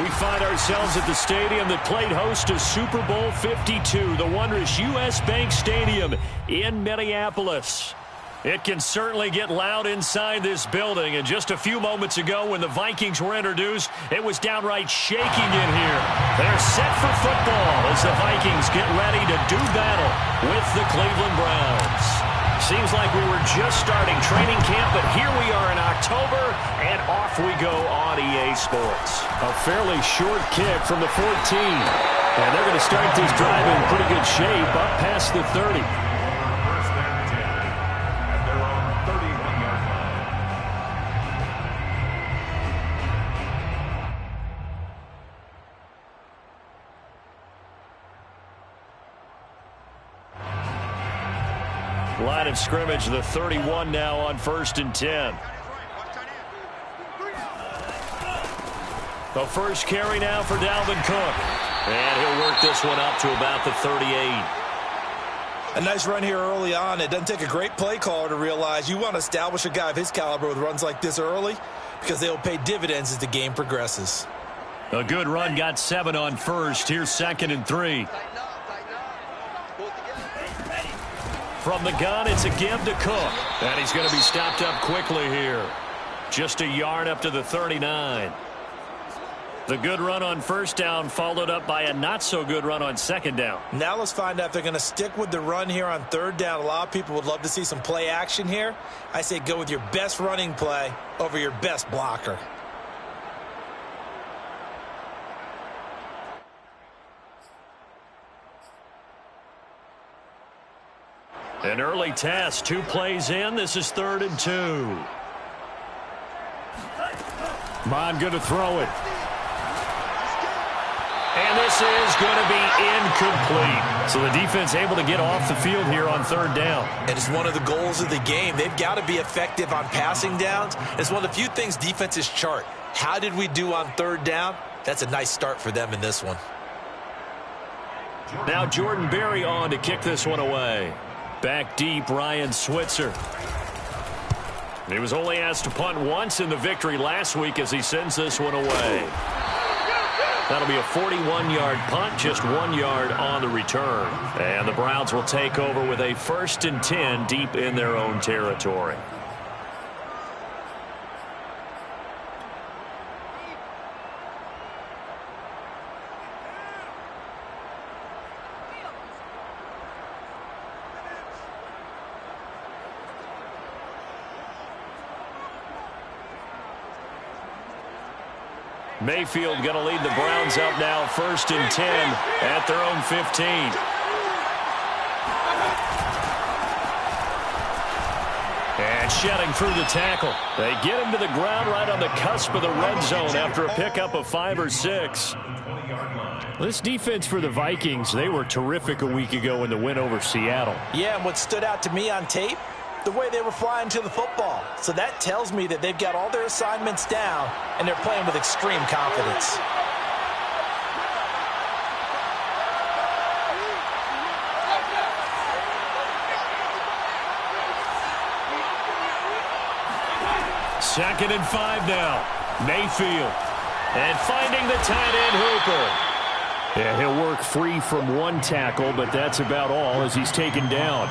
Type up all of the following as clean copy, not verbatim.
We find ourselves at the stadium that played host to Super Bowl 52, the wondrous U.S. Bank Stadium in Minneapolis. It can certainly get loud inside this building, and just a few moments ago when the Vikings were introduced, it was downright shaking in here. They're set for football as the Vikings get ready to do battle with the Cleveland Browns. Seems like we were just starting training camp, but here we are in October, and off we go on EA Sports. A fairly short kick from the 14. And they're going to start this drive in pretty good shape up past the 30. Line of scrimmage, the 31 now on 1st and 10. The first carry now for Dalvin Cook. And he'll work this one up to about the 38. A nice run here early on. It doesn't take a great play caller to realize you want to establish a guy of his caliber with runs like this early because they'll pay dividends as the game progresses. A good run, got 7 on first. Here's 2nd and 3. From the gun, it's a give to Cook. And he's going to be stopped up quickly here. Just a yard up to the 39. The good run on first down followed up by a not-so-good run on 2nd down. Now let's find out if they're going to stick with the run here on 3rd down. A lot of people would love to see some play action here. I say go with your best running play over your best blocker. An early test, 2 plays in. This is 3rd and 2. Mon going to throw it. And this is going to be incomplete. So the defense able to get off the field here on 3rd down. And it's one of the goals of the game. They've got to be effective on passing downs. It's one of the few things defenses chart. How did we do on 3rd down? That's a nice start for them in this one. Now Jordan Berry on to kick this one away. Back deep, Ryan Switzer. He was only asked to punt once in the victory last week as he sends this one away. That'll be a 41-yard punt, just 1 yard on the return. And the Browns will take over with a 1st and 10 deep in their own territory. Mayfield going to lead the Browns up now, 1st and 10 at their own 15. And shedding through the tackle. They get him to the ground right on the cusp of the red zone after a pickup of 5 or 6. This defense for the Vikings, they were terrific a week ago in the win over Seattle. Yeah, and what stood out to me on tape, the way they were flying to the football. So that tells me that they've got all their assignments down and they're playing with extreme confidence. Second and 5 now. Mayfield. And finding the tight end Hooper. Yeah, he'll work free from 1 tackle, but that's about all as he's taken down.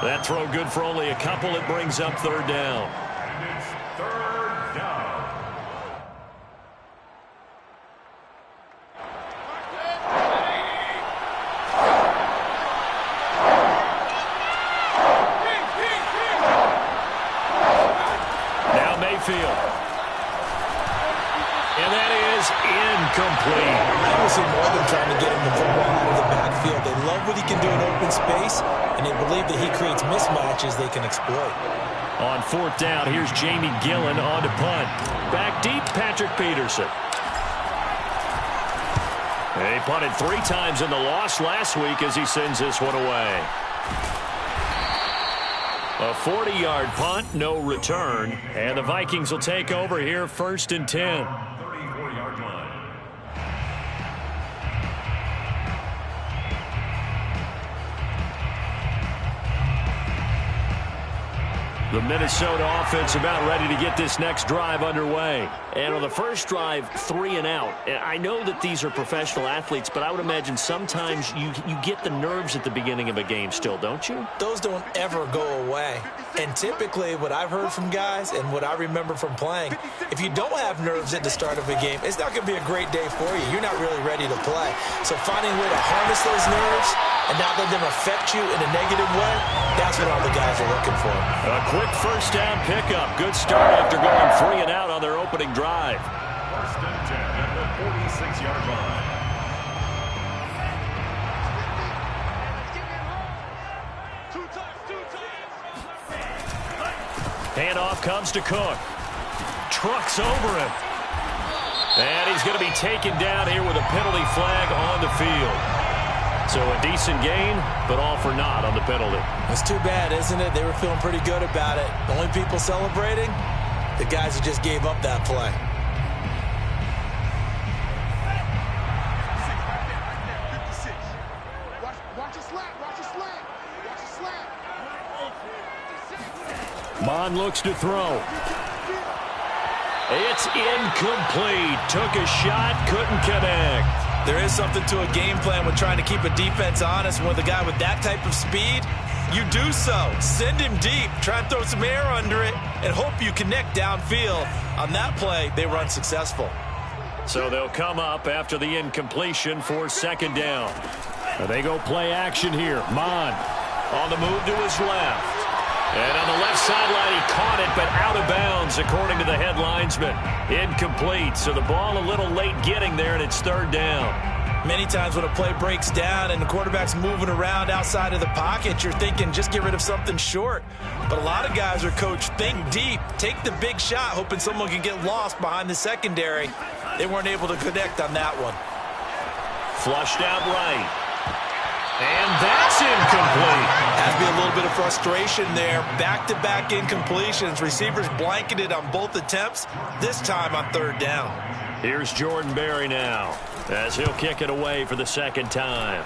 That throw good for only a couple. It brings up 3rd down. And it's 3rd down. Now Mayfield. And that is incomplete. I will see more than trying to get him the football out of the backfield. They love what he can do in open space, and they believe that he creates mismatches they can exploit. On 4th down, here's Jamie Gillen on to punt. Back deep, Patrick Peterson. He punted 3 times in the loss last week as he sends this one away. A 40-yard punt, no return. And the Vikings will take over here, 1st and 10. The Minnesota offense about ready to get this next drive underway. And on the first drive, 3 and out. I know that these are professional athletes, but I would imagine sometimes you get the nerves at the beginning of a game still, don't you? Those don't ever go away. And typically what I've heard from guys and what I remember from playing, if you don't have nerves at the start of a game, it's not going to be a great day for you. You're not really ready to play. So finding a way to harness those nerves and not let them affect you in a negative way, that's what all the guys are looking for. A quick first down pickup. Good start after going 3 and out on their opening drive. First and 10 at the 46-yard line. Handoff comes to Cook. Trucks over him. And he's going to be taken down here with a penalty flag on the field. So a decent gain, but all for naught on the penalty. It's too bad, isn't it? They were feeling pretty good about it. The only people celebrating, the guys who just gave up that play. Mon looks to throw. It's incomplete. Took a shot, couldn't connect. There is something to a game plan with trying to keep a defense honest. When with a guy with that type of speed, you do so. Send him deep. Try and throw some air under it and hope you connect downfield. On that play, they were unsuccessful. So they'll come up after the incompletion for second down. They go play action here. Mon on the move to his left. And on the left sideline, he caught it, but out of bounds, according to the head linesman. Incomplete, so the ball a little late getting there, and it's third down. Many times when a play breaks down and the quarterback's moving around outside of the pocket, you're thinking just get rid of something short. But a lot of guys are coached, think deep, take the big shot, hoping someone can get lost behind the secondary. They weren't able to connect on that one. Flushed out right. And that's incomplete. Has to be a little bit of frustration there. Back-to-back incompletions. Receivers blanketed on both attempts, this time on third down. Here's Jordan Berry now, as he'll kick it away for the second time.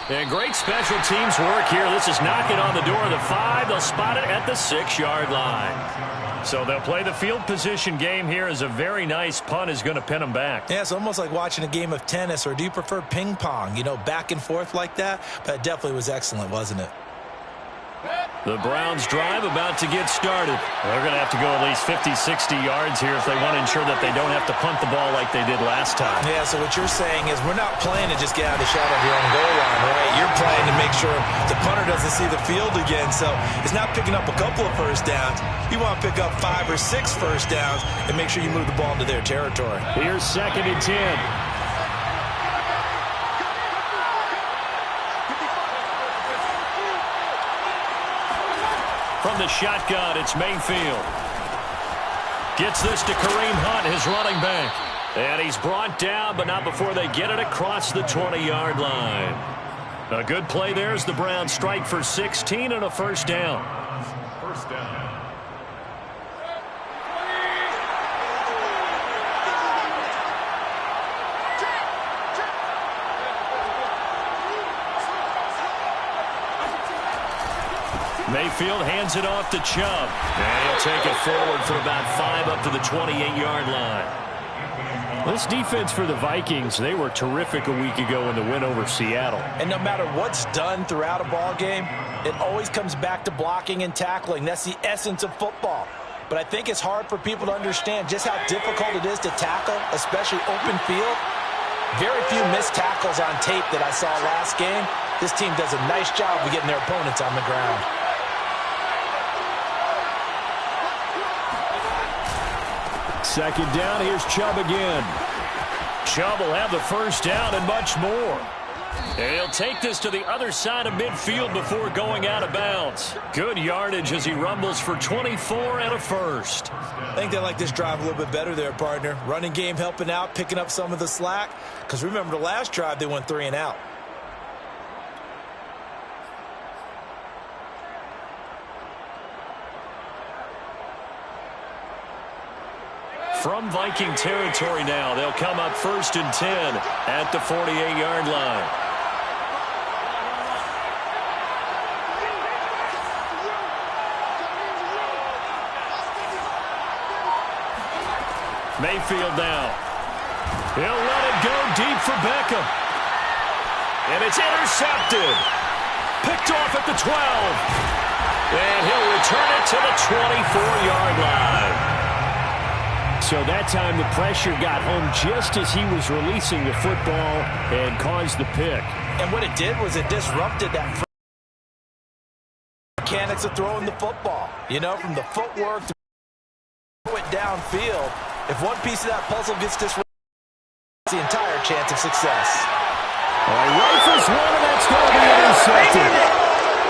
And great special teams work here. This is knocking on the door of the 5. They'll spot it at the 6-yard line. So they'll play the field position game here as a very nice punt is going to pin them back. Yeah, it's almost like watching a game of tennis, or do you prefer ping pong? You know, back and forth like that? But it definitely was excellent, wasn't it? The Browns drive about to get started. They're going to have to go at least 50, 60 yards here if they want to ensure that they don't have to punt the ball like they did last time. Yeah, so what you're saying is we're not playing to just get out of the shadow of your own goal line, right? You're playing to make sure the punter doesn't see the field again. So it's not picking up a couple of first downs. You want to pick up 5 or 6 first downs and make sure you move the ball into their territory. Here's second and 10. From the shotgun, it's Mayfield. Gets this to Kareem Hunt, his running back. And he's brought down, but not before they get it across the 20-yard line. A good play there as the Browns strike for 16 and a first down. First down. Mayfield hands it off to Chubb. And he'll take it forward for about 5 up to the 28-yard line. This defense for the Vikings, they were terrific a week ago in the win over Seattle. And no matter what's done throughout a ball game, it always comes back to blocking and tackling. That's the essence of football. But I think it's hard for people to understand just how difficult it is to tackle, especially open field. Very few missed tackles on tape that I saw last game. This team does a nice job of getting their opponents on the ground. Second down, here's Chubb again. Chubb will have the first down and much more. And he'll take this to the other side of midfield before going out of bounds. Good yardage as he rumbles for 24 and a first. I think they like this drive a little bit better there, partner. Running game helping out, picking up some of the slack. Because remember the last drive, they went 3 and out. From Viking territory now, they'll come up first and 10 at the 48-yard line. Mayfield now. He'll let it go deep for Beckham. And it's intercepted. Picked off at the 12. And he'll return it to the 24-yard line. So that time the pressure got home just as he was releasing the football and caused the pick. And what it did was it disrupted that mechanics of throwing the football. You know, from the footwork to throw it downfield. If one piece of that puzzle gets disrupted, it's the entire chance of success. Rifles one, and that's going to be intercepted.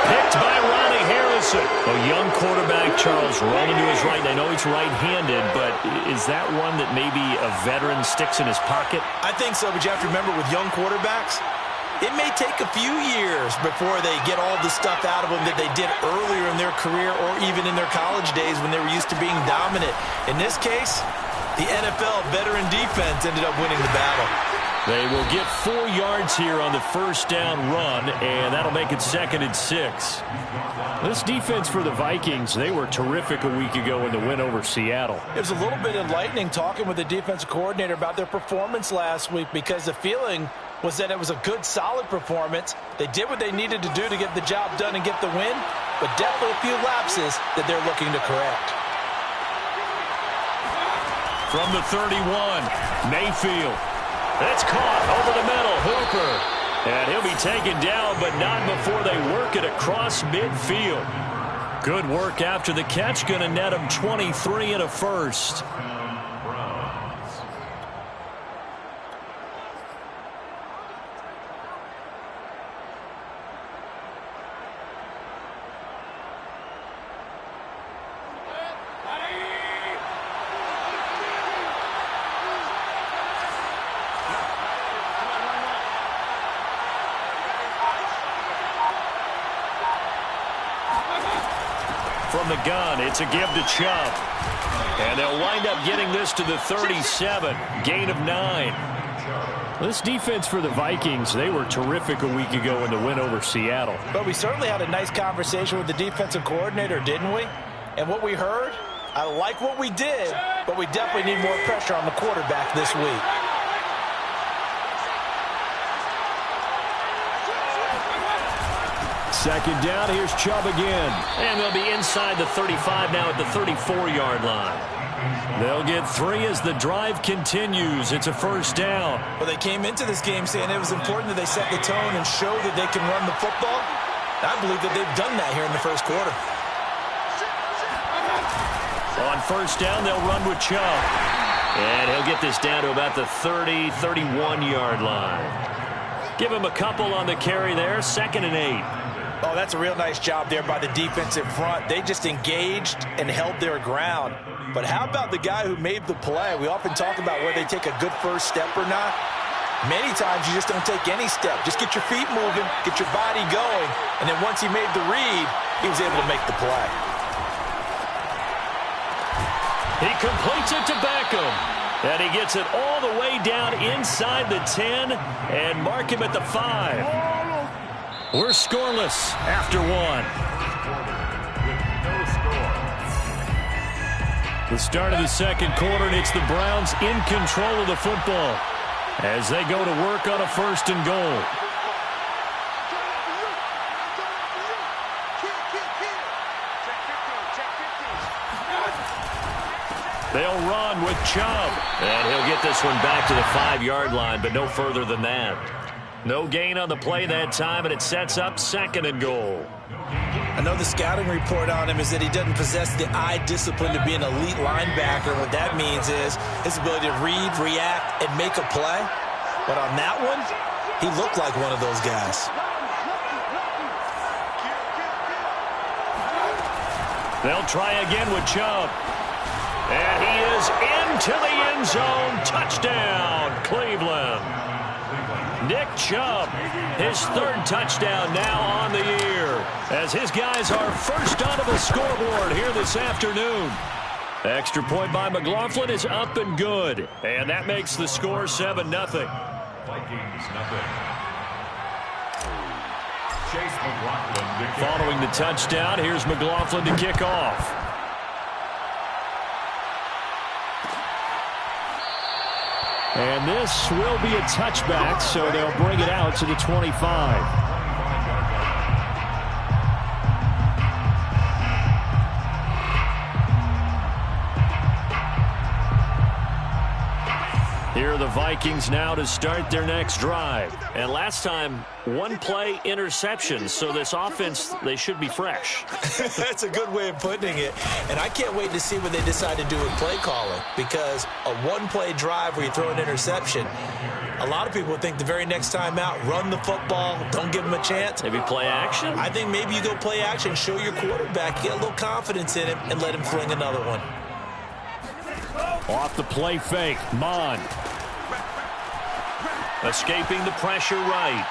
Picked by Ronnie Harrison. A young quarterback, Charles, rolling to his right. I know he's right-handed, but is that one that maybe a veteran sticks in his pocket? I think so, but you have to remember with young quarterbacks, it may take a few years before they get all the stuff out of them that they did earlier in their career or even in their college days when they were used to being dominant. In this case, the NFL veteran defense ended up winning the battle. They will get 4 yards here on the first down run, and that'll make it 2nd and 6. This defense for the Vikings, they were terrific a week ago in the win over Seattle. It was a little bit enlightening talking with the defensive coordinator about their performance last week because the feeling was that it was a good, solid performance. They did what they needed to do to get the job done and get the win, but definitely a few lapses that they're looking to correct. From the 31, Mayfield. That's caught over the middle. Hooper. And he'll be taken down, but not before they work it across midfield. Good work after the catch. Going to net him 23 and a first. From the gun, it's a give to Chubb. And they'll wind up getting this to the 37. Gain of 9. This defense for the Vikings, they were terrific a week ago in the win over Seattle. But we certainly had a nice conversation with the defensive coordinator, didn't we? And what we heard, I like what we did, but we definitely need more pressure on the quarterback this week. Second down, here's Chubb again. And they'll be inside the 35 now at the 34-yard line. They'll get 3 as the drive continues. It's a first down. Well, they came into this game saying it was important that they set the tone and show that they can run the football. I believe that they've done that here in the first quarter. On first down, they'll run with Chubb. And he'll get this down to about the 30, 31-yard line. Give him a couple on the carry there. 2nd and 8. Oh, that's a real nice job there by the defensive front. They just engaged and held their ground. But how about the guy who made the play? We often talk about whether they take a good first step or not. Many times you just don't take any step. Just get your feet moving, get your body going, and then once he made the read, he was able to make the play. He completes it to Beckham. And he gets it all the way down inside the 10 and mark him at the 5. We're scoreless after 1. The start of the second quarter, and it's the Browns in control of the football as they go to work on a 1st and goal. They'll run with Chubb. And he'll get this one back to the 5-yard line, but no further than that. No gain on the play that time, and it sets up 2nd and goal. I know the scouting report on him is that he doesn't possess the eye discipline to be an elite linebacker. What that means is his ability to read, react, and make a play. But on that one, he looked like one of those guys. They'll try again with Chubb. And he is into the end zone. Touchdown, Cleveland. Nick Chubb, his 3rd touchdown now on the year, as his guys are first onto the scoreboard here this afternoon. Extra point by McLaughlin is up and good, and that makes the score 7-0. Vikings nothing. Chase McLaughlin. Following the touchdown, here's McLaughlin to kick off. And this will be a touchback, so they'll bring it out to the 25. Here are the Vikings now to start their next drive. And last time, one play interception. So this offense, they should be fresh. That's a good way of putting it. And I can't wait to see what they decide to do with play calling, because a one-play drive where you throw an interception, a lot of people think the very next time out, run the football, don't give them a chance. Maybe play action? I think maybe you go play action, show your quarterback, get a little confidence in him, and let him fling another one. Off the play fake, Mond. Escaping the pressure right.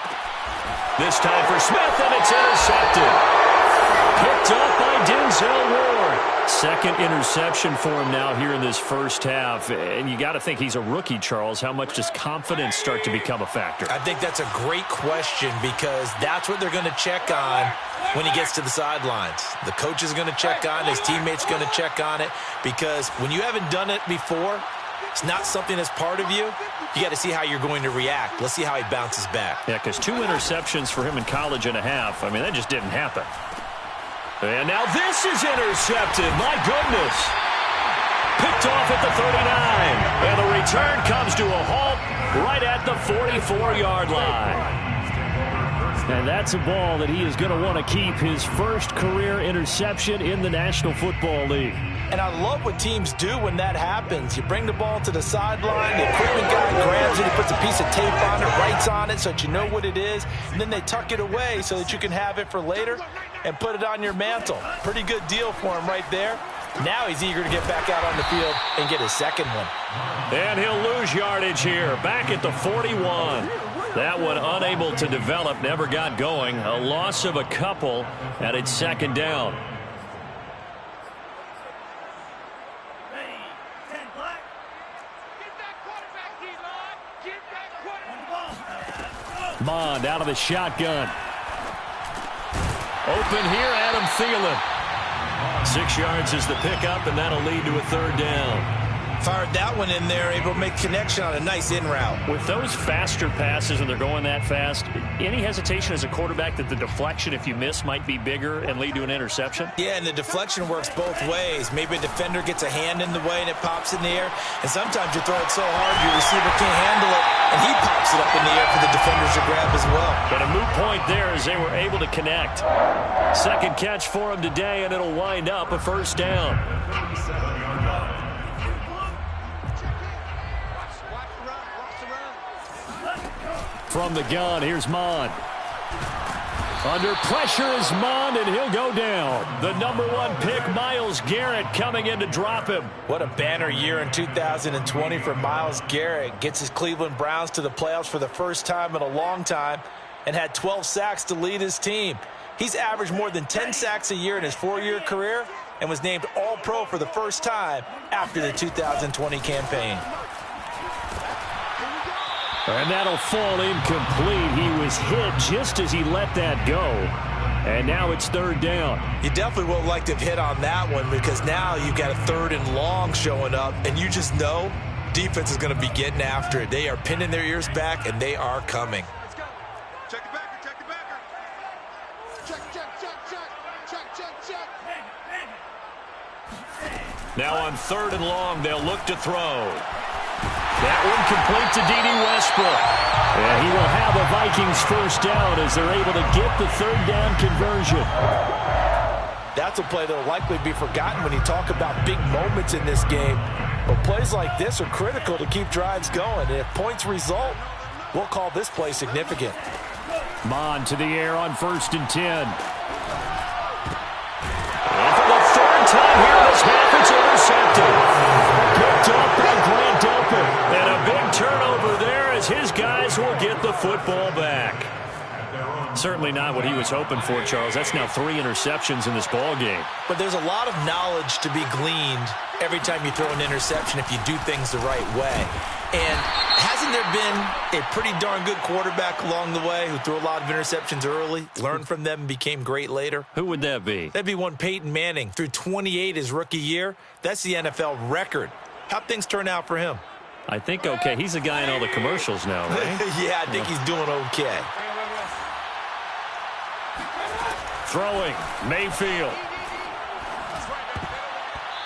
This time for Smith, and it's intercepted. Picked up by Denzel Ward. Second interception for him now here in this first half. And you got to think he's a rookie, Charles. How much does confidence start to become a factor? I think that's a great question, because that's what they're going to check on when he gets to the sidelines. The coach is going to check on it. His teammates going to check on it, because when you haven't done it before, it's not something that's part of you. You got to see how you're going to react. Let's see how he bounces back. Yeah, because 2 interceptions for him in college and a half. I mean, that just didn't happen. And now this is intercepted. My goodness. Picked off at the 39. And the return comes to a halt right at the 44-yard line. And that's a ball that he is going to want to keep, his first career interception in the National Football League. And I love what teams do when that happens. You bring the ball to the sideline, the equipment guy grabs it, he puts a piece of tape on it, writes on it so that you know what it is, and then they tuck it away so that you can have it for later and put it on your mantle. Pretty good deal for him right there. Now he's eager to get back out on the field and get his second one. And he'll lose yardage here, back at the 41. That one unable to develop, never got going. A loss of a couple, and it's second down. Mond out of the shotgun. Open here, Adam Thielen. 6 yards is the pickup, and that'll lead to a third down. Fired that one in there, able to make connection on a nice in route. With those faster passes, and they're going that fast, any hesitation as a quarterback that the deflection, if you miss, might be bigger and lead to an interception? Yeah, and the deflection works both ways. Maybe a defender gets a hand in the way and it pops in the air, and sometimes you throw it so hard your receiver can't handle it, and he pops it up in the air for the defenders to grab as well. But a moot point there as they were able to connect. Second catch for him today, and it'll wind up a first down. From the gun, here's Mond. Under pressure is Mond, and he'll go down. The number 1 pick, Myles Garrett, coming in to drop him. What a banner year in 2020 for Myles Garrett. Gets his Cleveland Browns to the playoffs for the first time in a long time and had 12 sacks to lead his team. He's averaged more than 10 sacks a year in his 4-year career and was named All-Pro for the first time after the 2020 campaign. And that'll fall incomplete. He was hit just as he let that go. And now it's third down. You definitely would like to have hit on that one, because now you've got a 3rd and long showing up, and you just know defense is going to be getting after it. They are pinning their ears back, and they are coming. Let's go. Check it backer, check it backer. Check. Now on 3rd and long, they'll look to throw. That one complete to D.D. Westbrook. And he will have a Vikings first down as they're able to get the 3rd down conversion. That's a play that will likely be forgotten when you talk about big moments in this game. But plays like this are critical to keep drives going. And if points result, we'll call this play significant. Mond to the air on 1st and 10. And for the 3rd time here this half, it's intercepted. Picked up by Grant Delpit. And a big turnover there as his guys will get the football back. Certainly not what he was hoping for, Charles. That's now 3 interceptions in this ball game. But there's a lot of knowledge to be gleaned every time you throw an interception if you do things the right way. And hasn't there been a pretty darn good quarterback along the way who threw a lot of interceptions early, learned from them, and became great later? Who would that be? That'd be one Peyton Manning. Threw 28 his rookie year. That's the NFL record. How'd things turn out for him? I think okay. He's a guy in all the commercials now, right? Yeah, I think he's doing okay. Throwing, Mayfield.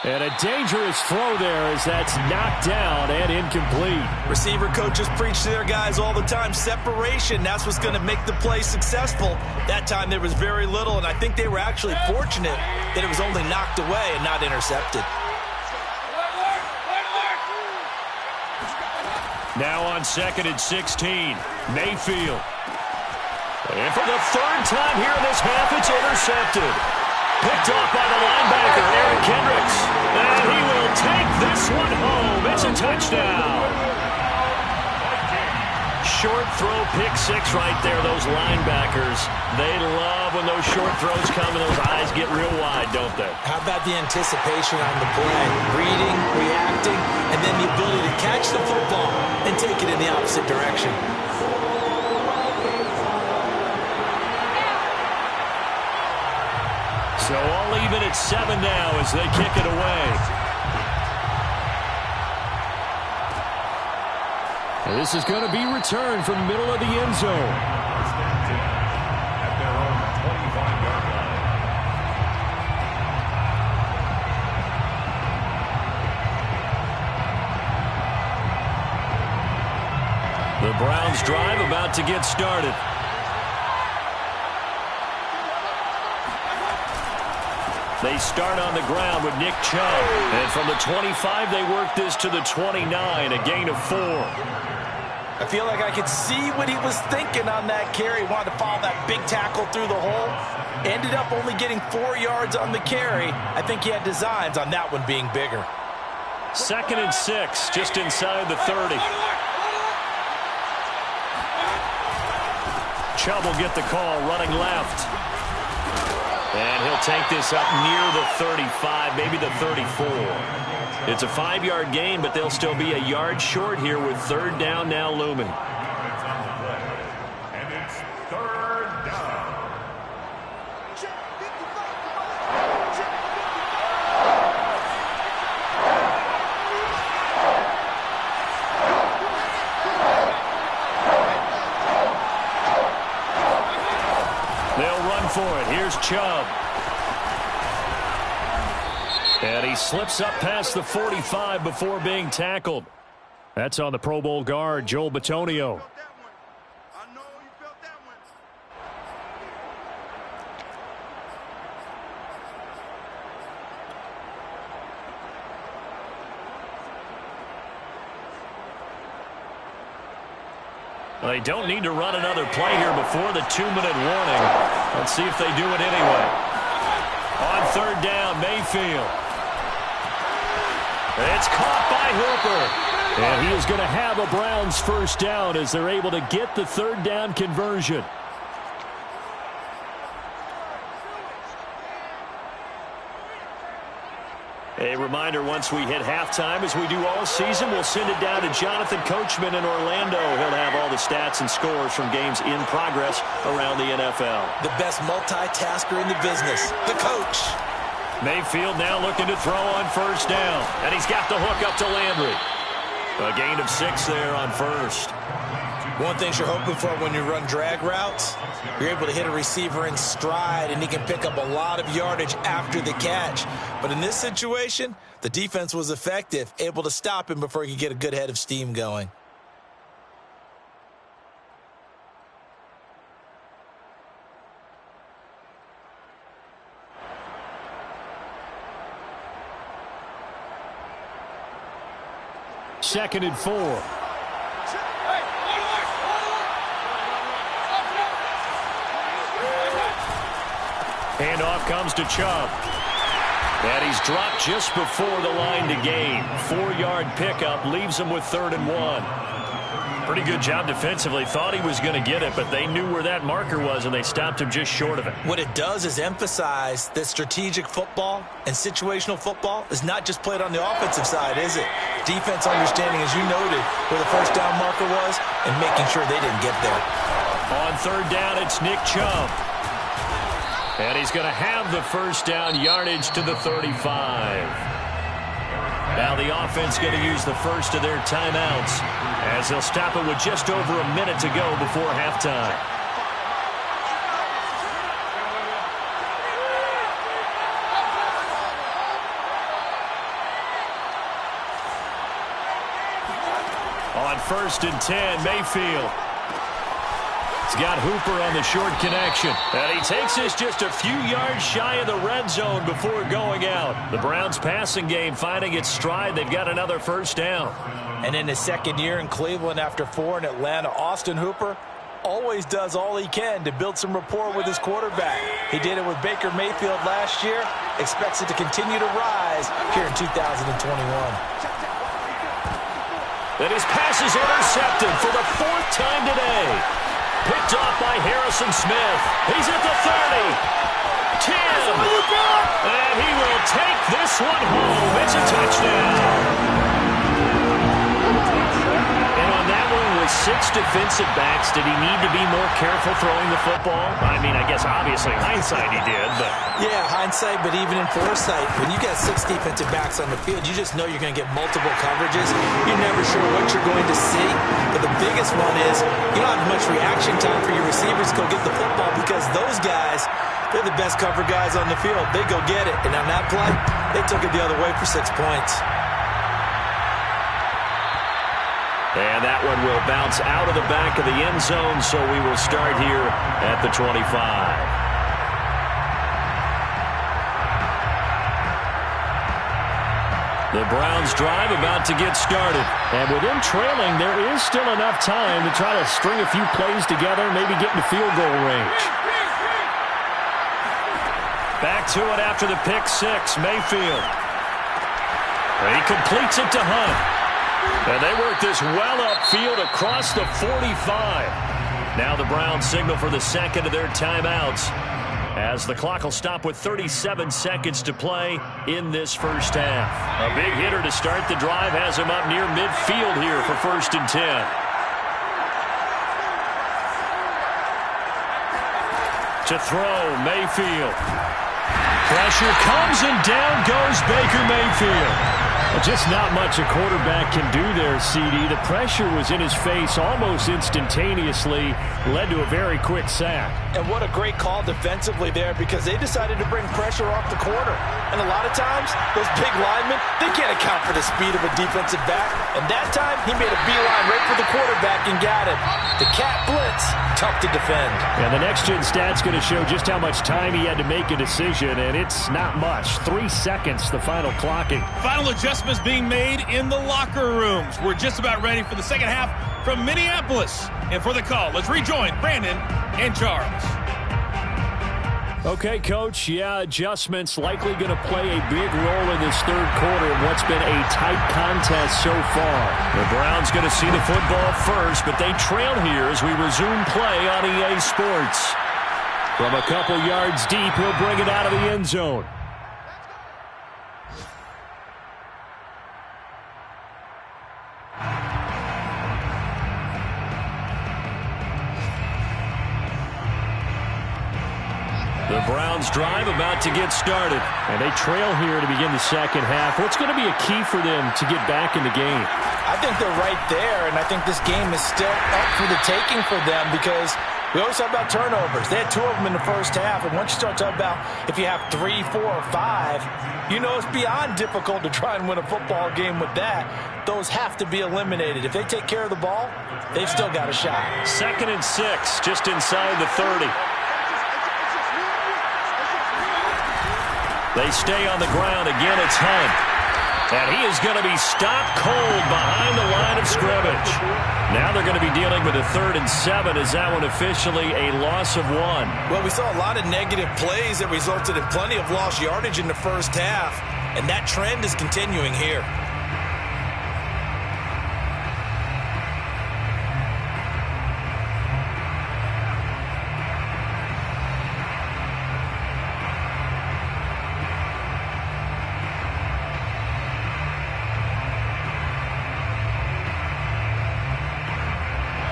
And a dangerous throw there as that's knocked down and incomplete. Receiver coaches preach to their guys all the time. Separation, that's what's going to make the play successful. That time there was very little, and I think they were actually fortunate that it was only knocked away and not intercepted. Now on 2nd and 16, Mayfield. And for the third time here in this half, it's intercepted. Picked off by the linebacker, Eric Kendricks. And he will take this one home. It's a touchdown. Short throw, pick six right there. Those linebackers, they love when those short throws come and those eyes get real wide, don't they? How about the anticipation on the play? Reading, reacting, and then the ability to catch the football and take it in the opposite direction. So all even at 7 now as they kick it away. And this is going to be returned from the middle of the end zone. At their own 25-yard line. The Browns drive about to get started. They start on the ground with Nick Chubb. And from the 25, they work this to the 29, a gain of 4. I feel like I could see what he was thinking on that carry. Wanted to follow that big tackle through the hole. Ended up only getting 4 yards on the carry. I think he had designs on that one being bigger. 2nd and 6, just inside the 30. Chubb will get the call, running left. And he'll take this up near the 35, maybe the 34. It's a 5-yard gain, but they'll still be a yard short here with 3rd down now looming. And it's 3rd down. They'll run for it. Here's Chubb. And he slips up past the 45 before being tackled. That's on the Pro Bowl guard, Joel Bitonio. I know you felt that one. Well, they don't need to run another play here before the 2-minute warning. Let's see if they do it anyway. On 3rd down, Mayfield. It's caught by Hooper. And he is going to have a Browns 1st down as they're able to get the 3rd down conversion. A reminder, once we hit halftime, as we do all season, we'll send it down to Jonathan Coachman in Orlando. He'll have all the stats and scores from games in progress around the NFL. The best multitasker in the business, the coach. Mayfield now looking to throw on 1st down. And he's got the hook up to Landry. A gain of 6 there on 1st. One thing you're hoping for when you run drag routes, you're able to hit a receiver in stride, and he can pick up a lot of yardage after the catch. But in this situation, the defense was effective, able to stop him before he could get a good head of steam going. Second and 4. Handoff comes to Chubb. And he's dropped just before the line to gain. 4-yard pickup leaves him with 3rd and 1. Pretty good job defensively. Thought he was going to get it, but they knew where that marker was, and they stopped him just short of it. What it does is emphasize that strategic football and situational football is not just played on the offensive side, is it? Defense understanding, as you noted, where the 1st down marker was and making sure they didn't get there. On 3rd down, it's Nick Chubb. And he's going to have the 1st down, yardage to the 35. Now the offense going to use the first of their timeouts as they'll stop it with just over a minute to go before halftime. On 1st and 10, Mayfield. He's got Hooper on the short connection. And he takes this just a few yards shy of the red zone before going out. The Browns passing game finding its stride. They've got another first down. And in his second year in Cleveland after 4 in Atlanta, Austin Hooper always does all he can to build some rapport with his quarterback. He did it with Baker Mayfield last year. Expects it to continue to rise here in 2021. And his pass is intercepted for the 4th time today. Picked off by Harrison Smith. He's at the 30. 10. And he will take this one home. It's a touchdown. And on that one with 6 defensive backs, did he need to be more careful throwing the football? I mean, I guess obviously in hindsight he did, but... Yeah, hindsight, but even in foresight, when you got 6 defensive backs on the field, you just know you're going to get multiple coverages. You're never sure what you're going to see. But the biggest one is you don't have much reaction time for your receivers to go get the football because those guys, they're the best cover guys on the field. They go get it. And on that play, they took it the other way for 6 points. And that one will bounce out of the back of the end zone, so we will start here at the 25. The Browns drive about to get started. And with them trailing, there is still enough time to try to string a few plays together, maybe get into field goal range. Back to it after the pick 6, Mayfield. He completes it to Hunt. And they work this well upfield across the 45. Now the Browns signal for the second of their timeouts as the clock will stop with 37 seconds to play in this first half. A big hitter to start the drive has him up near midfield here for 1st and 10. To throw, Mayfield. Pressure comes and down goes Baker Mayfield. Just not much a quarterback can do there, CD. The pressure was in his face almost instantaneously, led to a very quick sack. And what a great call defensively there because they decided to bring pressure off the corner. And a lot of times, those big linemen, they can't account for the speed of a defensive back. And that time, he made a beeline right for the quarterback and got it. The cat blitz, tough to defend. And the next-gen stat's going to show just how much time he had to make a decision, and it's not much. 3 seconds, the final clocking. Final adjustments being made in the locker rooms. We're just about ready for the second half from Minneapolis. And for the call, let's rejoin Brandon and Charles. Okay, Coach, yeah, adjustments likely going to play a big role in this third quarter in what's been a tight contest so far. The Browns going to see the football first, but they trail here as we resume play on EA Sports. From a couple yards deep, he'll bring it out of the end zone. The Browns drive about to get started. And they trail here to begin the second half. What's going to be a key for them to get back in the game? I think they're right there, and I think this game is still up for the taking for them because we always talk about turnovers. They had 2 of them in the first half, and once you start talking about if you have 3, 4, or 5, you know it's beyond difficult to try and win a football game with that. Those have to be eliminated. If they take care of the ball, they've still got a shot. 2nd and 6, just inside the 30. They stay on the ground. Again, it's Hunt. And he is going to be stopped cold behind the line of scrimmage. Now they're going to be dealing with a 3rd and 7. Is that one officially a loss of 1? Well, we saw a lot of negative plays that resulted in plenty of lost yardage in the first half. And that trend is continuing here.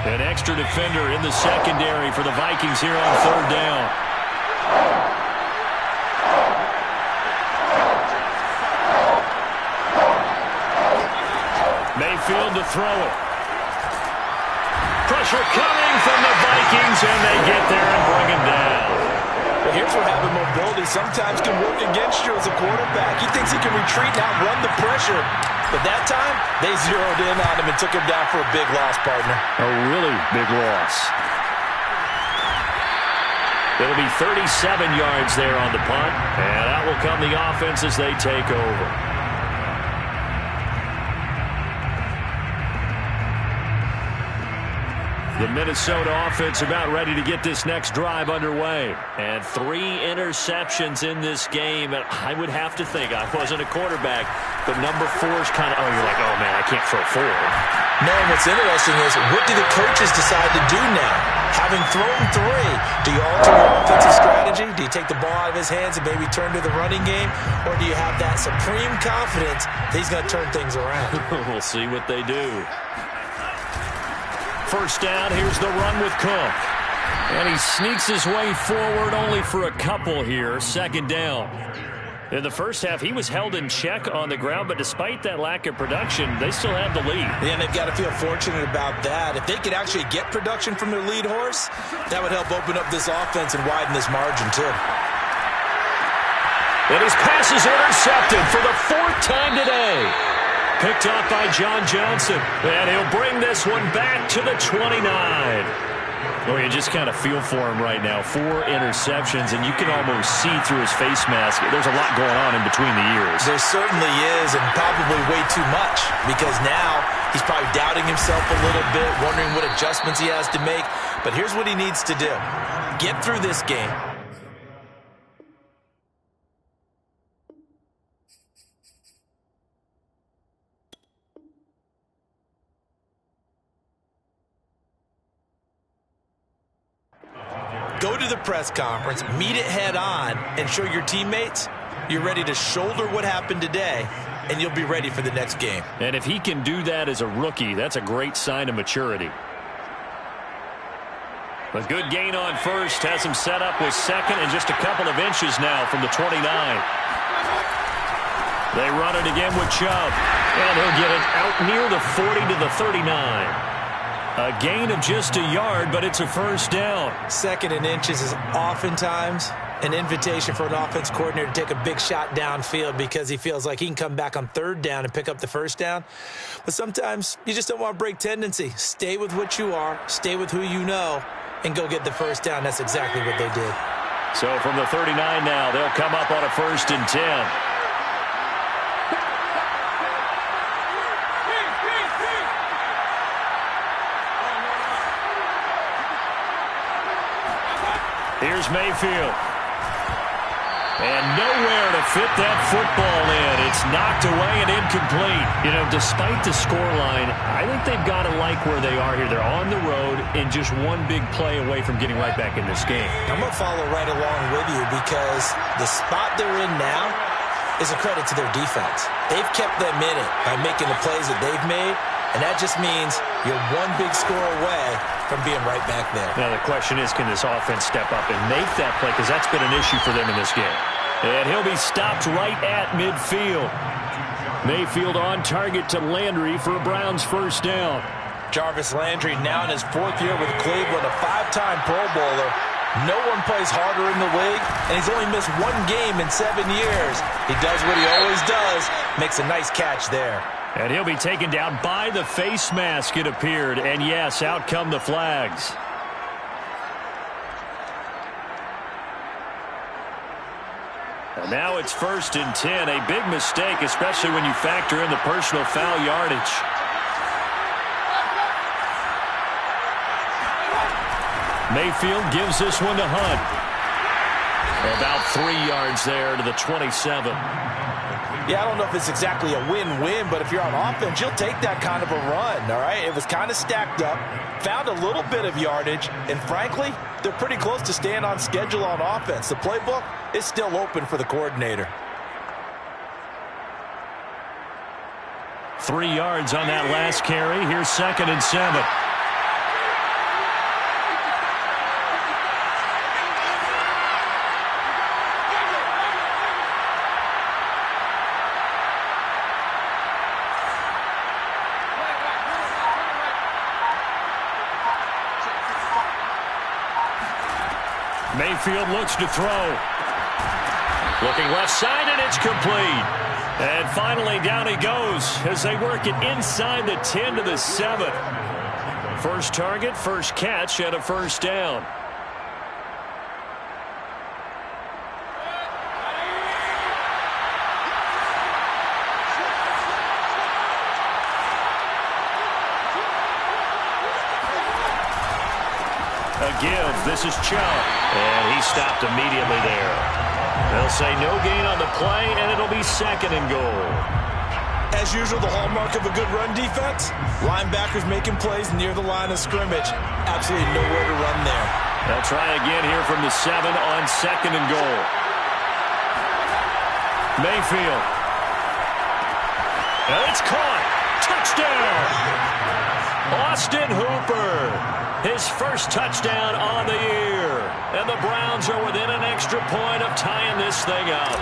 An extra defender in the secondary for the Vikings here on 3rd down. Mayfield to throw it. Pressure coming from the Vikings, and they get there and bring him down. Well, here's where having mobility sometimes can work against you as a quarterback. He thinks he can retreat and outrun the pressure. But that time, they zeroed in on him and took him down for a big loss, partner. A really big loss. It'll be 37 yards there on the punt, and out will come the offense as they take over. The Minnesota offense about ready to get this next drive underway. And 3 interceptions in this game. And I would have to think, I wasn't a quarterback, but number 4 is kind of, you're like, oh, man, I can't throw 4. No, and what's interesting is, what do the coaches decide to do now? Having thrown 3, do you alter your offensive strategy? Do you take the ball out of his hands and maybe turn to the running game? Or do you have that supreme confidence that he's going to turn things around? We'll see what they do. First down, here's the run with Cook. And he sneaks his way forward only for a couple here. Second down. In the first half, he was held in check on the ground, but despite that lack of production, they still have the lead. Yeah, and they've got to feel fortunate about that. If they could actually get production from their lead horse, that would help open up this offense and widen this margin, too. And his pass is intercepted for the 4th time today. Picked off by John Johnson. And he'll bring this one back to the 29. Oh, you just kind of feel for him right now. 4 interceptions, and you can almost see through his face mask. There's a lot going on in between the ears. There certainly is, and probably way too much, because now he's probably doubting himself a little bit, wondering what adjustments he has to make. But here's what he needs to do. Get through this game. Go to the press conference, meet it head on, and show your teammates you're ready to shoulder what happened today, and you'll be ready for the next game. And if he can do that as a rookie, that's a great sign of maturity. A good gain on first has him set up with second and just a couple of inches now from the 29. They run it again with Chubb, and he'll get it out near the 40 to the 39. A gain of just a yard, but it's a first down. Second and inches is oftentimes an invitation for an offense coordinator to take a big shot downfield because he feels like he can come back on 3rd down and pick up the first down. But sometimes you just don't want to break tendency. Stay with what you are, stay with who you know, and go get the first down. That's exactly what they did. So from the 39 now, they'll come up on a 1st and 10. Here's Mayfield. And nowhere to fit that football in. It's knocked away and incomplete. You know, despite the scoreline, I think they've got to like where they are here. They're on the road and just one big play away from getting right back in this game. I'm going to follow right along with you because the spot they're in now is a credit to their defense. They've kept them in it by making the plays that they've made, and that just means you're one big score away from being right back there. Now the question is, can this offense step up and make that play? Because that's been an issue for them in this game. And he'll be stopped right at midfield. Mayfield on target to Landry for a Browns first down. Jarvis Landry now in his 4th year with Cleveland, a 5-time Pro Bowler. No one plays harder in the league, and he's only missed 1 game in 7 years. He does what he always does, makes a nice catch there. And he'll be taken down by the face mask, it appeared. And yes, out come the flags. And now it's 1st and 10. A big mistake, especially when you factor in the personal foul yardage. Mayfield gives this one to Hunt. About 3 yards there to the 27. Yeah, I don't know if it's exactly a win-win, but if you're on offense, you'll take that kind of a run, all right? It was kind of stacked up, found a little bit of yardage, and frankly, they're pretty close to staying on schedule on offense. The playbook is still open for the coordinator. 3 yards on that last carry. Here's 2nd and 7. Mayfield looks to throw. Looking left side, and it's complete. And finally, down he goes as they work it inside the 10 to the 7. First target, first catch, and a first down. A give. This is Chubb. And he stopped immediately there. They'll say no gain on the play, and it'll be 2nd and goal. As usual, the hallmark of a good run defense, linebackers making plays near the line of scrimmage. Absolutely nowhere to run there. They'll try again here from the 7 on 2nd and goal. Mayfield. And it's caught. Touchdown. Austin Hooper. His first touchdown on the year. And the Browns are within an extra point of tying this thing up.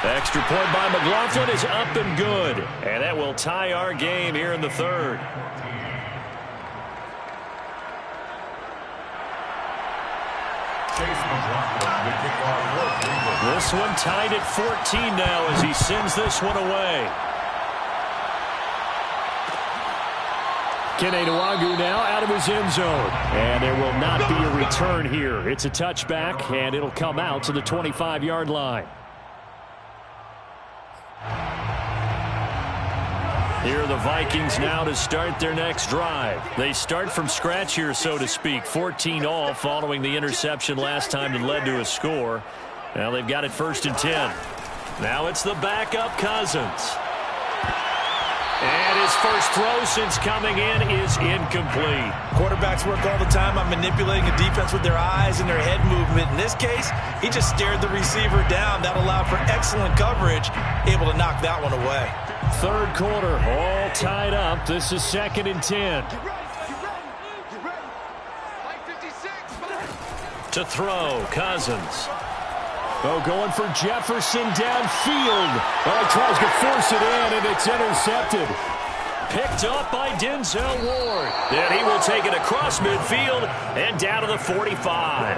Extra point by McLaughlin is up and good. And that will tie our game here in the 3rd. This one tied at 14 now as he sends this one away. Kenenuagu now out of his end zone. And there will not be a return here. It's a touchback, and it'll come out to the 25-yard line. Here are the Vikings now to start their next drive. They start from scratch here, so to speak. 14 all following the interception last time that led to a score. Now they've got it 1st and 10. Now it's the backup Cousins. And his first throw since coming in is incomplete. Quarterbacks work all the time on manipulating a defense with their eyes and their head movement. In this case, he just stared the receiver down. That allowed for excellent coverage, able to knock that one away. 3rd quarter, all tied up. This is 2nd and 10. To throw, Cousins. Oh, going for Jefferson downfield. Oh, he tries to force it in, and it's intercepted. Picked up by Denzel Ward. And he will take it across midfield and down to the 45.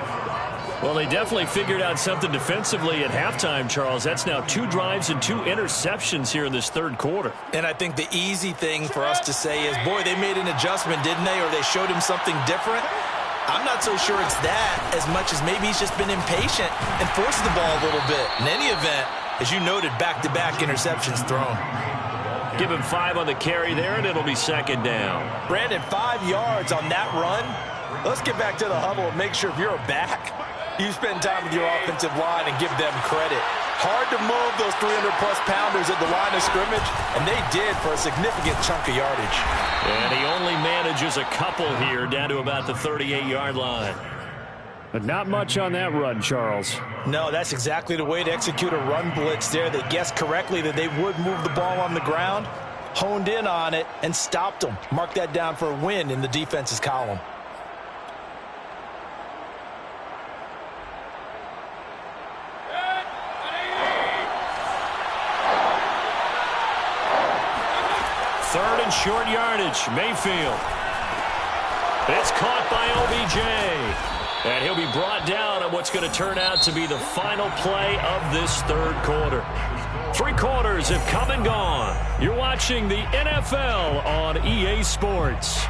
Well, they definitely figured out something defensively at halftime, Charles. That's now 2 drives and 2 interceptions here in this 3rd quarter. And I think the easy thing for us to say is, boy, they made an adjustment, didn't they? Or they showed him something different. I'm not so sure it's that as much as maybe he's just been impatient and forced the ball a little bit. In any event, as you noted, back-to-back interceptions thrown. Give him 5 on the carry there, and it'll be 2nd down. Brandon, 5 yards on that run. Let's get back to the huddle and make sure if you're a back, you spend time with your offensive line and give them credit. Hard to move those 300-plus pounders at the line of scrimmage, and they did for a significant chunk of yardage. And he only manages a couple here down to about the 38-yard line. But not much on that run, Charles. No, that's exactly the way to execute a run blitz there. They guessed correctly that they would move the ball on the ground, honed in on it, and stopped them. Mark that down for a win in the defense's column. Third and short yardage. Mayfield. It's caught by OBJ. And he'll be brought down on what's going to turn out to be the final play of this 3rd quarter. 3 quarters have come and gone. You're watching the NFL on EA Sports.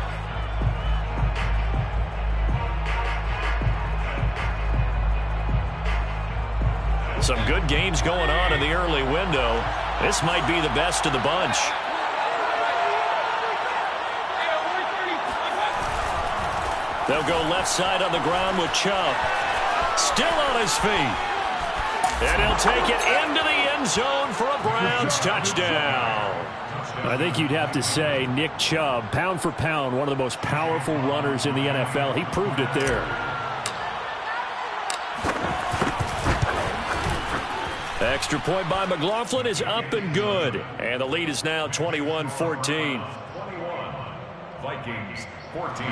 Some good games going on in the early window. This might be the best of the bunch. They'll go left side on the ground with Chubb. Still on his feet. And he'll take it into the end zone for a Browns touchdown. I think you'd have to say Nick Chubb, pound for pound, one of the most powerful runners in the NFL. He proved it there. Extra point by McLaughlin is up and good. And the lead is now 21-14. Vikings 14.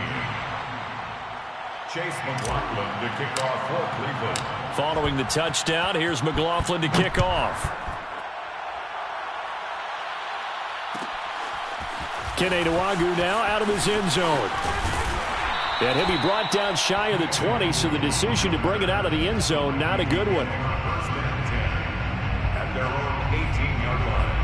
Chase McLaughlin to kick off for Cleveland. Following the touchdown, here's McLaughlin to kick off. Keneduagu now out of his end zone. And he'll be brought down shy of the 20, so the decision to bring it out of the end zone, not a good one. At their own 18-yard line.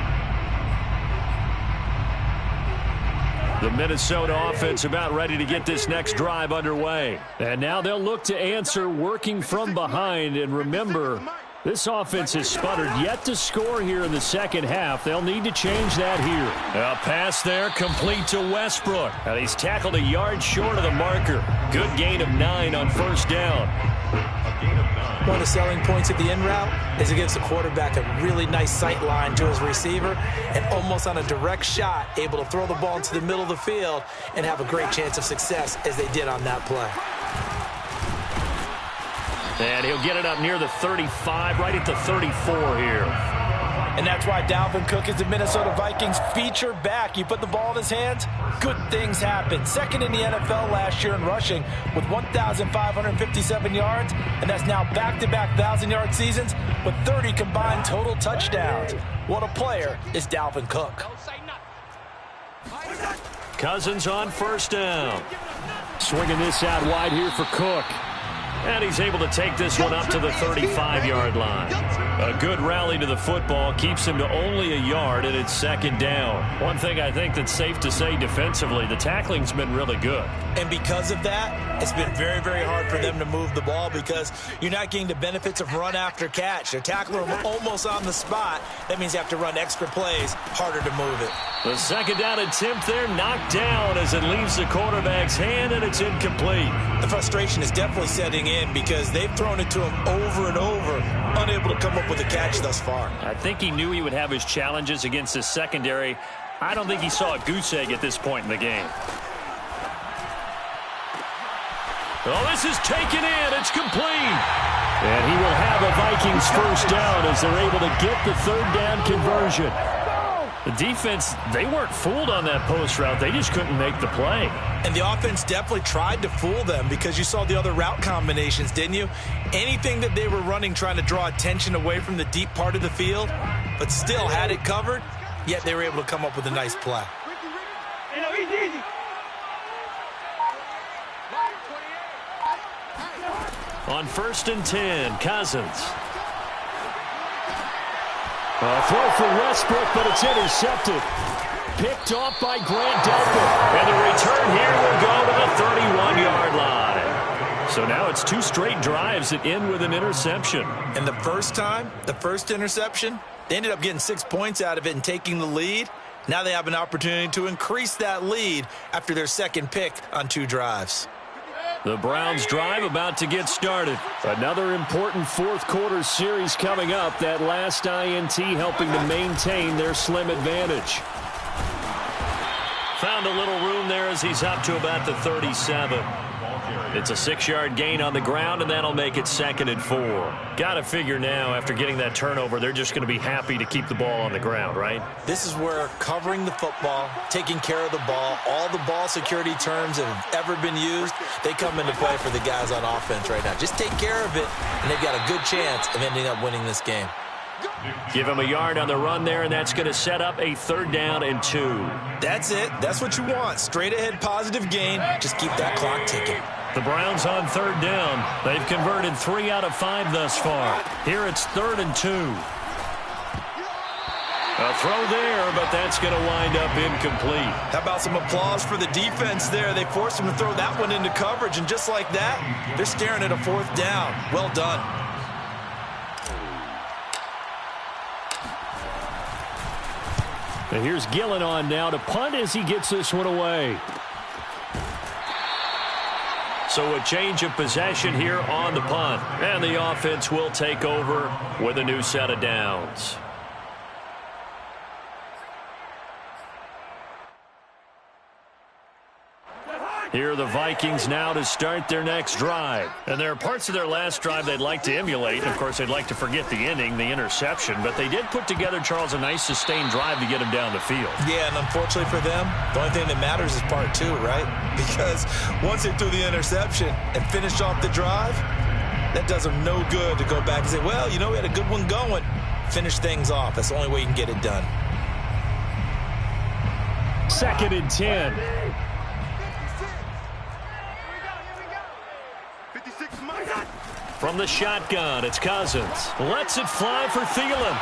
The Minnesota offense about ready to get this next drive underway. And now they'll look to answer working from behind. And remember, this offense has sputtered yet to score here in the second half. They'll need to change that here. A pass there complete to Westbrook. And he's tackled a yard short of the marker. Good gain of 9 on first down. One of the selling points of the in route is it gives the quarterback a really nice sight line to his receiver and almost on a direct shot able to throw the ball into the middle of the field and have a great chance of success as they did on that play. And he'll get it up near the 35, right at the 34 here. And that's why Dalvin Cook is the Minnesota Vikings feature back. You put the ball in his hands, good things happen. Second in the NFL last year in rushing with 1,557 yards, and that's now back-to-back 1,000-yard seasons with 30 combined total touchdowns. What a player is Dalvin Cook. Cousins on first down. Swinging this out wide here for Cook. And he's able to take this one up to the 35-yard line. A good rally to the football keeps him to only a yard, and it's second down. One thing I think that's safe to say defensively, the tackling's been really good. And because of that, it's been very, very hard for them to move the ball because you're not getting the benefits of run after catch. They're tackling them almost on the spot. That means you have to run extra plays, harder to move it. The second down attempt there knocked down as it leaves the quarterback's hand, and it's incomplete. The frustration is definitely setting in because they've thrown it to him over and over, unable to come up with a catch thus far. I think he knew he would have his challenges against his secondary. I don't think he saw a goose egg at this point in the game. Oh, this is taken in. It's complete. And he will have a Vikings first down as they're able to get the third down conversion. The defense, they weren't fooled on that post route. They just couldn't make the play. And the offense definitely tried to fool them because you saw the other route combinations, didn't you? Anything that they were running trying to draw attention away from the deep part of the field, but still had it covered, yet they were able to come up with a nice play. On 1st and 10, Cousins. A throw for Westbrook, but it's intercepted. Picked off by Grant Delpit. And the return here will go to the 31-yard line. So now it's 2 straight drives that end with an interception. And the first interception, they ended up getting 6 points out of it and taking the lead. Now they have an opportunity to increase that lead after their second pick on 2 drives. The Browns drive about to get started. Another important fourth quarter series coming up. That last INT helping to maintain their slim advantage. Found a little room there as he's up to about the 37. It's a 6-yard gain on the ground, and that'll make it 2nd and 4. Got to figure now, after getting that turnover, they're just going to be happy to keep the ball on the ground, right? This is where covering the football, taking care of the ball, all the ball security terms that have ever been used, they come into play for the guys on offense right now. Just take care of it, and they've got a good chance of ending up winning this game. Give him a yard on the run there, and that's going to set up a 3rd down and 2. That's it. That's what you want. Straight ahead positive gain. Just keep that clock ticking. The Browns on 3rd down. They've converted 3 out of 5 thus far. Here it's 3rd and 2. A throw there, but that's going to wind up incomplete. How about some applause for the defense there? They forced him to throw that one into coverage, and just like that, they're staring at a 4th down. Well done. And here's Gillen on now to punt as he gets this one away. So a change of possession here on the punt. And the offense will take over with a new set of downs. Here are the Vikings now to start their next drive. And there are parts of their last drive they'd like to emulate. Of course, they'd like to forget the ending, the interception. But they did put together, Charles, a nice sustained drive to get him down the field. Yeah, and unfortunately for them, the only thing that matters is part 2, right? Because once they threw the interception and finished off the drive, that does them no good to go back and say, well, you know, we had a good one going. Finish things off. That's the only way you can get it done. 2nd and 10. 56 From the shotgun, it's Cousins. Lets it fly for Thielen.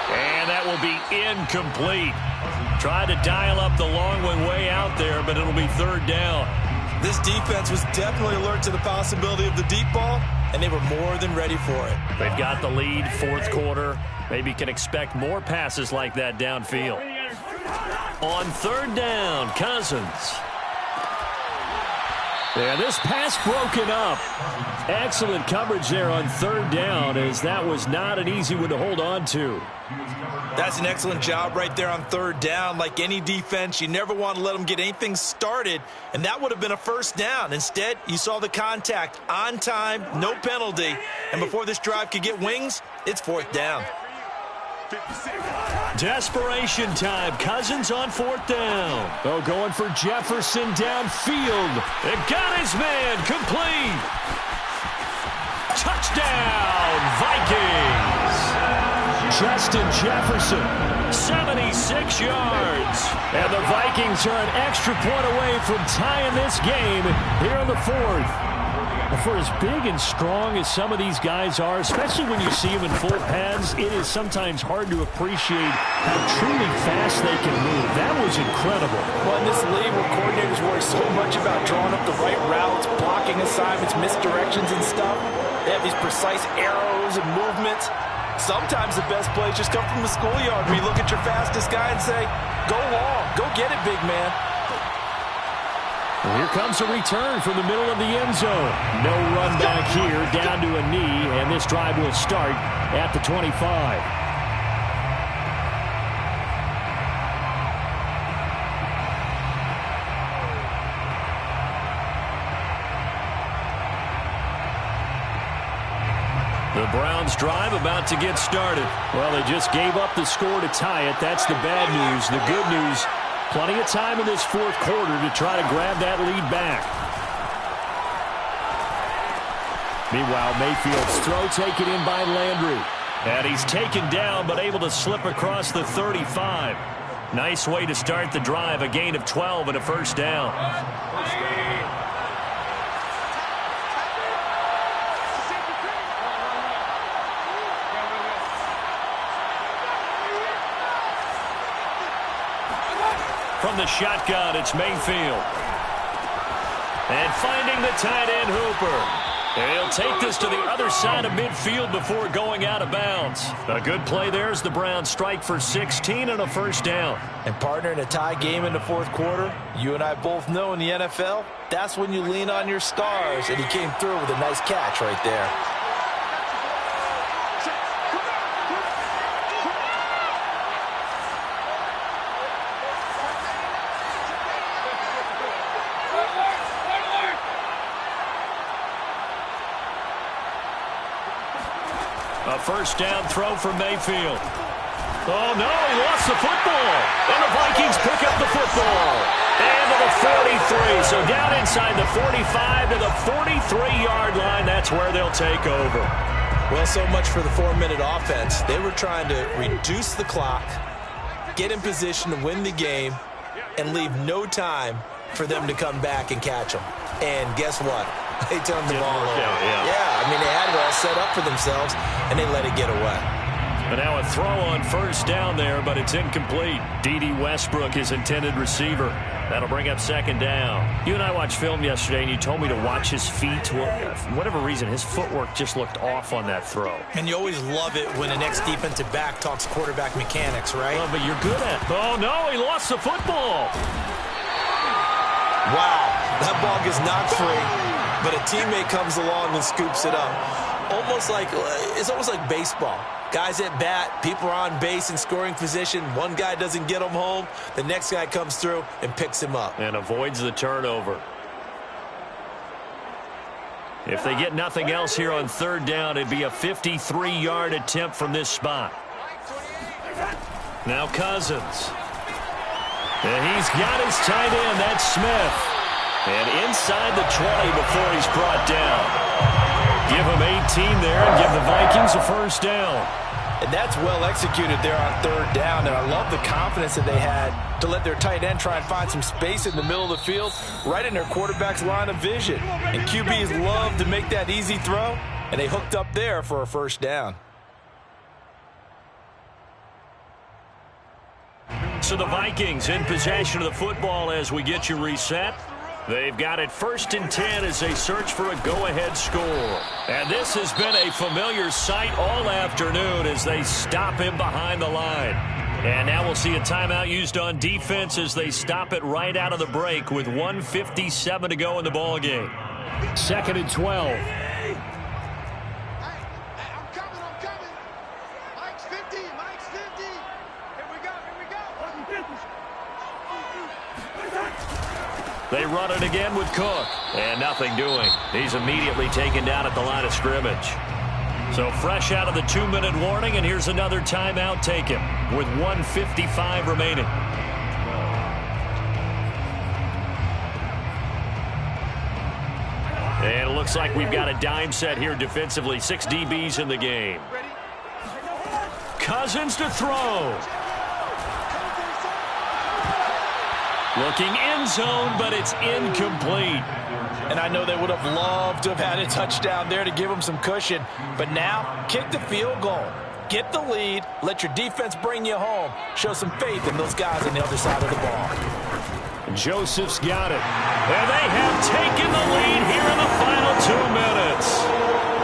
And that will be incomplete. Tried to dial up the long one way out there, but it'll be 3rd down. This defense was definitely alert to the possibility of the deep ball, and they were more than ready for it. They've got the lead, 4th quarter. Maybe can expect more passes like that downfield. On 3rd down, Cousins. And this pass broken up. Excellent coverage there on 3rd down, as that was not an easy one to hold on to. That's an excellent job right there on 3rd down. Like any defense, you never want to let them get anything started, and that would have been a 1st down. Instead, you saw the contact on time, no penalty, and before this drive could get wings, it's 4th down. Desperation time. Cousins on 4th down. Oh, going for Jefferson downfield. It got his man. Complete. Touchdown, Vikings. Justin Jefferson, 76 yards. And the Vikings are an extra point away from tying this game here in the 4th. For as big and strong as some of these guys are, especially when you see them in full pads, it is sometimes hard to appreciate how truly fast they can move. That was incredible. Well, in this league where coordinators worry so much about drawing up the right routes, blocking assignments, misdirections and stuff, they have these precise arrows and movements. Sometimes the best plays just come from the schoolyard where you look at your fastest guy and say, go long, go get it, big man. And here comes a return from the middle of the end zone. No run back here, down to a knee, and this drive will start at the 25. The Browns drive about to get started. Well, they just gave up the score to tie it. That's the bad news. The good news, plenty of time in this 4th quarter to try to grab that lead back. Meanwhile, Mayfield's throw taken in by Landry. And he's taken down but able to slip across the 35. Nice way to start the drive. A gain of 12 and a 1st down. From the shotgun, it's Mayfield. And finding the tight end Hooper. And he'll take this to the other side of midfield before going out of bounds. A good play there as the Browns strike for 16 and a 1st down. And partner, in a tie game in the 4th quarter, you and I both know in the NFL, that's when you lean on your stars. And he came through with a nice catch right there. A 1st down throw for Mayfield. Oh, no, he lost the football. And the Vikings pick up the football. And to the 43. So down inside the 45 to the 43-yard line. That's where they'll take over. Well, so much for the 4-minute offense. They were trying to reduce the clock, get in position to win the game, and leave no time for them to come back and catch them. And guess what? They turned the ball over. Yeah, I mean, they had it all set up for themselves, and they let it get away. But now a throw on 1st down there, but it's incomplete. D.D. Westbrook, his intended receiver. That'll bring up 2nd down. You and I watched film yesterday, and you told me to watch his feet. For whatever reason, his footwork just looked off on that throw. And you always love it when an ex-defensive back talks quarterback mechanics, right? Well, but you're good at it. Oh, no, he lost the football. Wow, that ball gets knocked free, but a teammate comes along and scoops it up. It's almost like baseball. Guys at bat, people are on base in scoring position. One guy doesn't get him home. The next guy comes through and picks him up. And avoids the turnover. If they get nothing else here on 3rd down, it'd be a 53-yard attempt from this spot. Now Cousins. And he's got his tight end. That's Smith. And inside the 20 before he's brought down. Give him 18 there and give the Vikings a 1st down. And that's well executed there on third down. And I love the confidence that they had to let their tight end try and find some space in the middle of the field, right in their quarterback's line of vision. And QBs love to make that easy throw, and they hooked up there for a first down. So the Vikings in possession of the football as we get you reset. They've got it 1st and 10 as they search for a go-ahead score. And this has been a familiar sight all afternoon as they stop him behind the line. And now we'll see a timeout used on defense as they stop it right out of the break with 1:57 to go in the ballgame. 2nd and 12. Hey, I'm coming. Mike's 50. Here we go. They run it again with Cook. And nothing doing. He's immediately taken down at the line of scrimmage. So fresh out of the 2-minute warning, and here's another timeout taken with 1:55 remaining. And it looks like we've got a dime set here defensively. 6 DBs in the game. Cousins to throw. Looking end zone, but it's incomplete. And I know they would have loved to have had a touchdown there to give them some cushion. But now, kick the field goal. Get the lead. Let your defense bring you home. Show some faith in those guys on the other side of the ball. Joseph's got it. And they have taken the lead here in the final 2 minutes.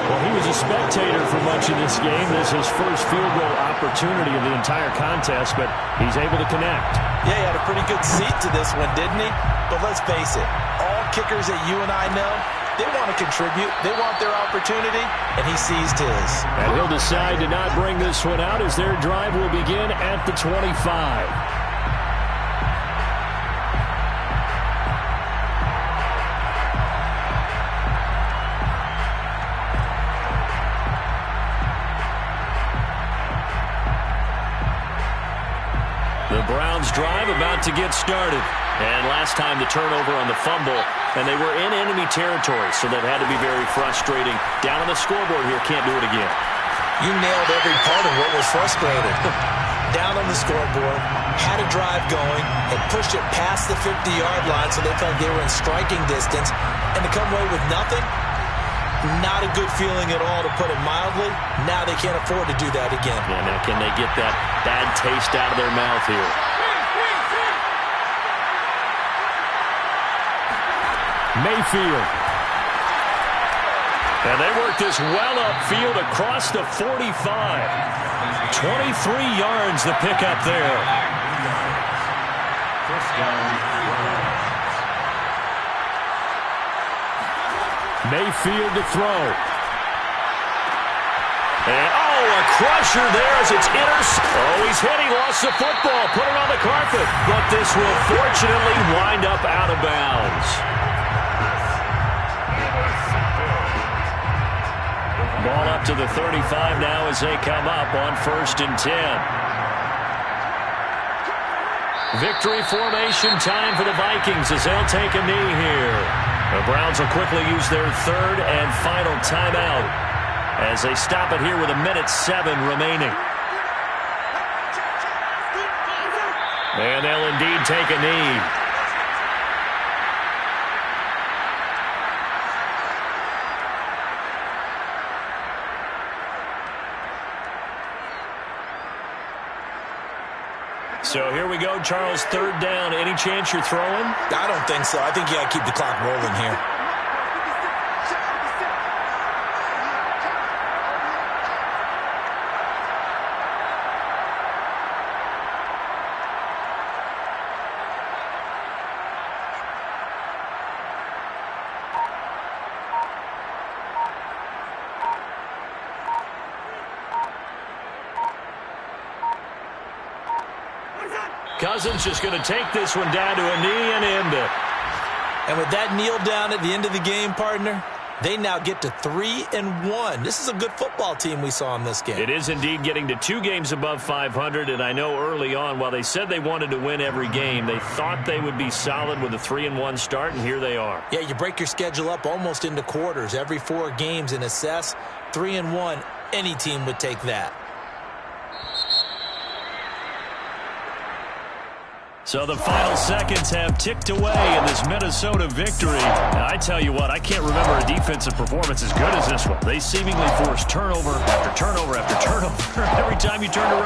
Well, he was a spectator for much of this game. This is his first field goal opportunity of the entire contest, but he's able to connect. Yeah, he had a pretty good seat to this one, didn't he? But let's face it, all kickers that you and I know, they want to contribute. They want their opportunity, and he seized his. And he'll decide to not bring this one out as their drive will begin at the 25. The Browns drive about to get started. And last time the turnover on the fumble, and they were in enemy territory, so that had to be very frustrating. Down on the scoreboard here, can't do it again. You nailed every part of what was frustrating. Down on the scoreboard, had a drive going, and pushed it past the 50-yard line so they felt they were in striking distance, and to come away with nothing, not a good feeling at all, to put it mildly. Now they can't afford to do that again. Yeah, now can they get that bad taste out of their mouth here? Mayfield. And they work this well upfield across the 45. 23 yards the pickup there. Mayfield to throw. And, a crusher there as it's he's hit. He lost the football. Put it on the carpet. But this will fortunately wind up out of bounds. Ball up to the 35 now as they come up on 1st and 10. Victory formation time for the Vikings as they'll take a knee here. The Browns will quickly use their 3rd and final timeout as they stop it here with 1:07 remaining. And they'll indeed take a knee. So here we go, Charles, 3rd down. Any chance you're throwing? I don't think so. I think you got to keep the clock rolling here. Cousins just going to take this one down to a knee and end it. And with that kneel down at the end of the game, partner, they now get to 3-1. This is a good football team we saw in this game. It is indeed getting to 2 games above 500, and I know early on, while they said they wanted to win every game, they thought they would be solid with a 3-1 start, and here they are. Yeah, you break your schedule up almost into quarters, every 4 games, and assess 3-1. Any team would take that. So the final seconds have ticked away in this Minnesota victory. And I tell you what, I can't remember a defensive performance as good as this one. They seemingly forced turnover after turnover after turnover every time you turned around.